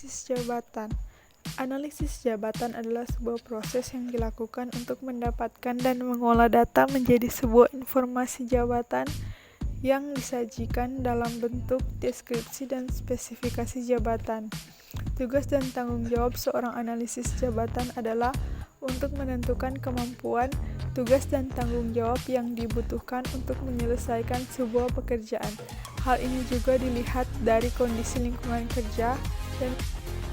Analisis jabatan. Analisis jabatan adalah sebuah proses yang dilakukan untuk mendapatkan dan mengolah data menjadi sebuah informasi jabatan yang disajikan dalam bentuk deskripsi dan spesifikasi jabatan. Tugas dan tanggung jawab seorang analisis jabatan adalah untuk menentukan kemampuan, tugas dan tanggung jawab yang dibutuhkan untuk menyelesaikan sebuah pekerjaan. Hal ini juga dilihat dari kondisi lingkungan kerja dan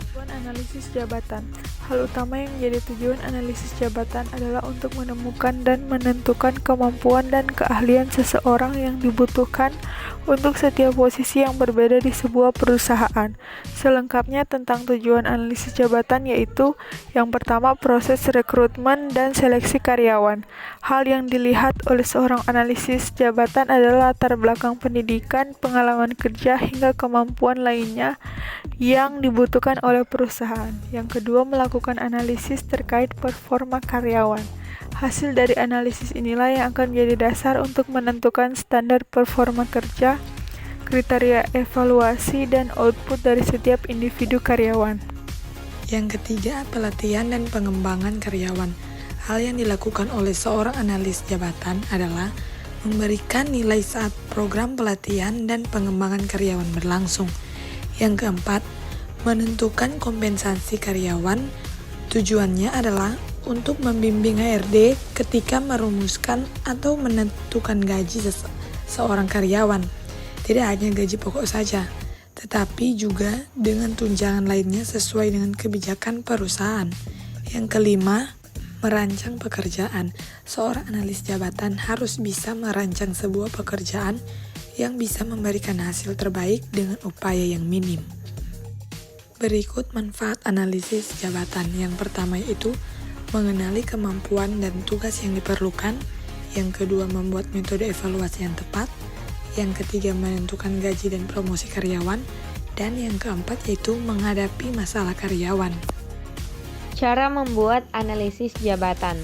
tujuan analisis jabatan. Hal utama yang menjadi tujuan analisis jabatan adalah untuk menemukan dan menentukan kemampuan dan keahlian seseorang yang dibutuhkan untuk setiap posisi yang berbeda di sebuah perusahaan. Selengkapnya tentang tujuan analisis jabatan yaitu yang pertama proses rekrutmen dan seleksi karyawan. Hal yang dilihat oleh seorang analisis jabatan adalah latar belakang pendidikan, pengalaman kerja, hingga kemampuan lainnya yang dibutuhkan oleh perusahaan. Yang kedua, melakukan analisis terkait performa karyawan. Hasil dari analisis inilah yang akan menjadi dasar untuk menentukan standar performa kerja, kriteria evaluasi, dan output dari setiap individu karyawan. Yang ketiga, pelatihan dan pengembangan karyawan. Hal yang dilakukan oleh seorang analis jabatan adalah memberikan nilai saat program pelatihan dan pengembangan karyawan berlangsung. Yang keempat, menentukan kompensasi karyawan. Tujuannya adalah untuk membimbing HRD ketika merumuskan atau menentukan gaji seorang karyawan. Tidak hanya gaji pokok saja, tetapi juga dengan tunjangan lainnya sesuai dengan kebijakan perusahaan. Yang kelima, merancang pekerjaan. Seorang analis jabatan harus bisa merancang sebuah pekerjaan yang bisa memberikan hasil terbaik dengan upaya yang minim. Berikut manfaat analisis jabatan. Yang pertama yaitu mengenali kemampuan dan tugas yang diperlukan. Yang kedua, membuat metode evaluasi yang tepat. Yang ketiga, menentukan gaji dan promosi karyawan. Dan yang keempat yaitu menghadapi masalah karyawan. Cara membuat analisis jabatan.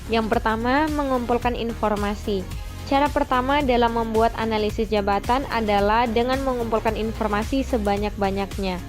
Yang pertama, mengumpulkan informasi. Cara pertama dalam membuat analisis jabatan adalah dengan mengumpulkan informasi sebanyak-banyaknya.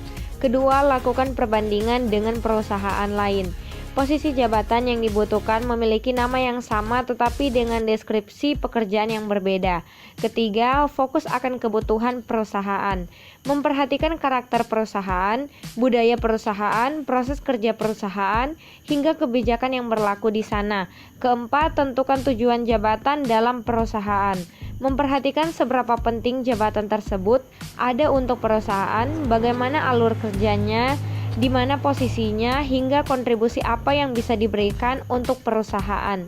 Kedua, lakukan perbandingan dengan perusahaan lain. Posisi jabatan yang dibutuhkan memiliki nama yang sama tetapi dengan deskripsi pekerjaan yang berbeda. Ketiga, fokus akan kebutuhan perusahaan. Memperhatikan karakter perusahaan, budaya perusahaan, proses kerja perusahaan, hingga kebijakan yang berlaku di sana. Keempat, tentukan tujuan jabatan dalam perusahaan. Memperhatikan seberapa penting jabatan tersebut ada untuk perusahaan, bagaimana alur kerjanya, di mana posisinya, hingga kontribusi apa yang bisa diberikan untuk perusahaan.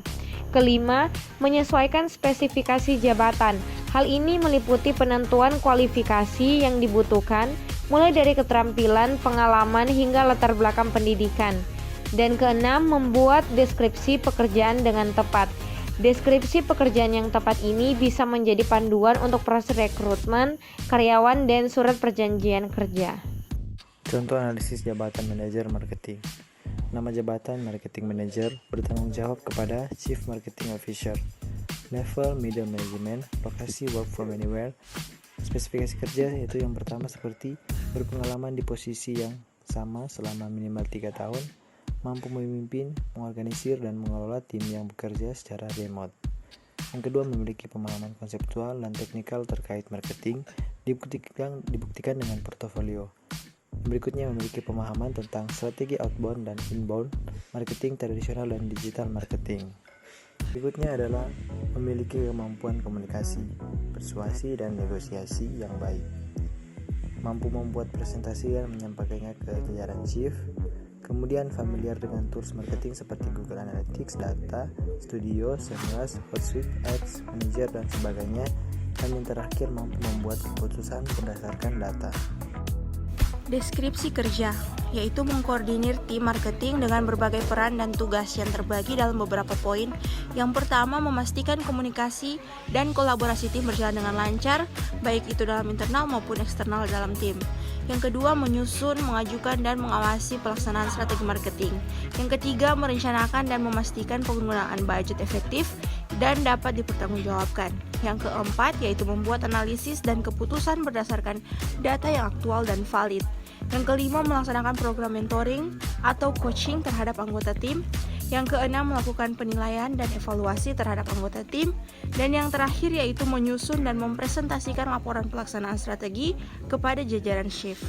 Kelima, menyesuaikan spesifikasi jabatan. Hal ini meliputi penentuan kualifikasi yang dibutuhkan, mulai dari keterampilan, pengalaman, hingga latar belakang pendidikan. Dan keenam, membuat deskripsi pekerjaan dengan tepat. Deskripsi pekerjaan yang tepat ini bisa menjadi panduan untuk proses rekrutmen karyawan dan surat perjanjian kerja. Contoh analisis jabatan manajer marketing. Nama jabatan marketing manager bertanggung jawab kepada Chief Marketing Officer. Level middle management, lokasi work from anywhere. Spesifikasi kerja yaitu yang pertama seperti berpengalaman di posisi yang sama selama minimal 3 tahun, mampu memimpin, mengorganisir dan mengelola tim yang bekerja secara remote. Yang kedua, memiliki pemahaman konseptual dan teknikal terkait marketing, dibuktikan dengan portofolio. Berikutnya, memiliki pemahaman tentang strategi outbound dan inbound, marketing tradisional dan digital marketing. Berikutnya adalah memiliki kemampuan komunikasi, persuasi dan negosiasi yang baik. Mampu membuat presentasi dan menyampaikannya ke jajaran chief. Kemudian familiar dengan tools marketing seperti Google Analytics, Data, Studio, Semrush, Hotsuite, Ads, Manager dan sebagainya. Dan yang terakhir, mampu membuat keputusan berdasarkan data. Deskripsi kerja, yaitu mengkoordinir tim marketing dengan berbagai peran dan tugas yang terbagi dalam beberapa poin. Yang pertama, memastikan komunikasi dan kolaborasi tim berjalan dengan lancar, baik itu dalam internal maupun eksternal dalam tim. Yang kedua, menyusun, mengajukan, dan mengawasi pelaksanaan strategi marketing. Yang ketiga, merencanakan dan memastikan penggunaan budget efektif dan dapat dipertanggungjawabkan. Yang keempat, yaitu membuat analisis dan keputusan berdasarkan data yang aktual dan valid. Yang kelima, melaksanakan program mentoring atau coaching terhadap anggota tim. Yang keenam, melakukan penilaian dan evaluasi terhadap anggota tim. Dan yang terakhir yaitu menyusun dan mempresentasikan laporan pelaksanaan strategi kepada jajaran shift.